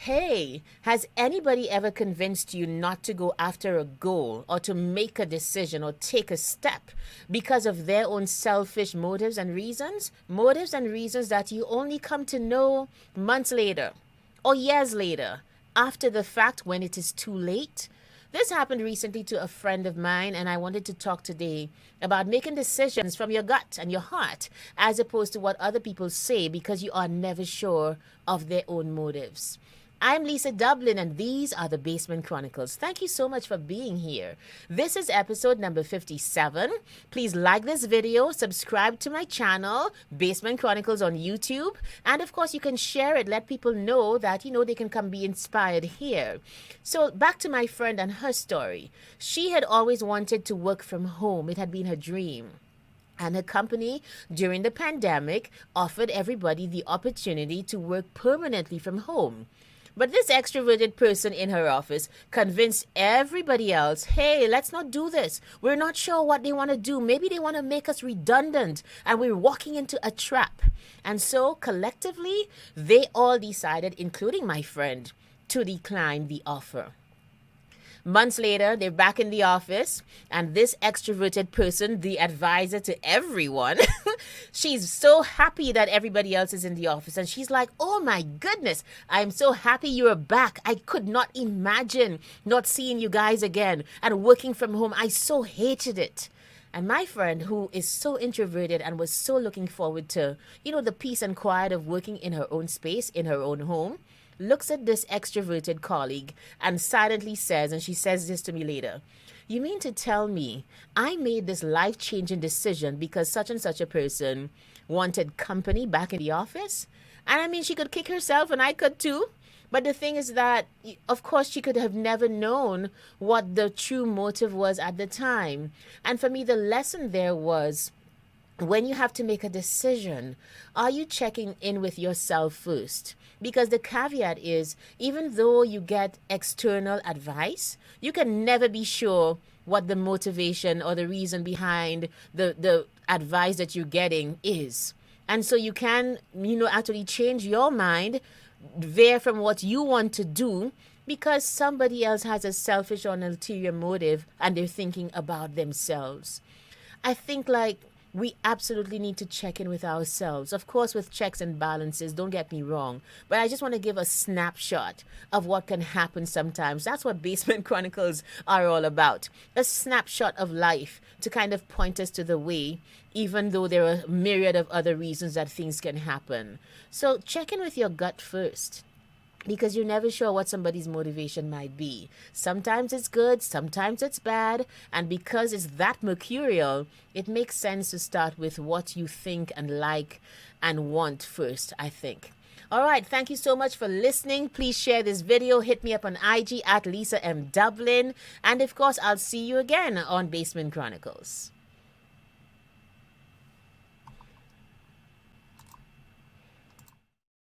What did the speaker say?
Hey, has anybody ever convinced you not to go after a goal or to make a decision or take a step because of their own selfish motives and reasons? Motives and reasons that you only come to know months later or years later after the fact when it is too late? This happened recently to a friend of mine, and I wanted to talk today about making decisions from your gut and your heart as opposed to what other people say because you are never sure of their own motives. I'm Lisa Dublin, and these are the Basement Chronicles. Thank you so much for being here. This is episode number 57. Please like this video, subscribe to my channel, Basement Chronicles on YouTube, and of course you can share it, let people know that, they can come be inspired here. So back to my friend and her story. She had always wanted to work from home. It had been her dream. And her company, during the pandemic, offered everybody the opportunity to work permanently from home. But this extroverted person in her office convinced everybody else, hey, let's not do this. We're not sure what they want to do. Maybe they want to make us redundant and we're walking into a trap. And so collectively, they all decided, including my friend, to decline the offer. Months later, they're back in the office, and this extroverted person, the advisor to everyone, she's so happy that everybody else is in the office. And she's like, oh my goodness, I'm so happy you're back. I could not imagine not seeing you guys again and working from home. I so hated it. And my friend, who is so introverted and was so looking forward to, the peace and quiet of working in her own space, in her own home, looks at this extroverted colleague and silently says, and she says this to me later, you mean to tell me I made this life-changing decision because such and such a person wanted company back in the office? And I mean, she could kick herself and I could too. But the thing is that, of course, she could have never known what the true motive was at the time. And for me, the lesson there was, when you have to make a decision, are you checking in with yourself first? Because the caveat is, even though you get external advice, you can never be sure what the motivation or the reason behind the advice that you're getting is. And so you can, actually change your mind, veer from what you want to do, because somebody else has a selfish or an ulterior motive and they're thinking about themselves. I think we absolutely need to check in with ourselves. Of course, with checks and balances, don't get me wrong. But I just want to give a snapshot of what can happen sometimes. That's what Basement Chronicles are all about. A snapshot of life to kind of point us to the way, even though there are a myriad of other reasons that things can happen. So check in with your gut first, because you're never sure what somebody's motivation might be. Sometimes it's good, sometimes it's bad, and because it's that mercurial, it makes sense to start with what you think and like and want first, I think. All right, thank you so much for listening. Please share this video. Hit me up on IG at Lisa M. Dublin. And of course, I'll see you again on Basement Chronicles.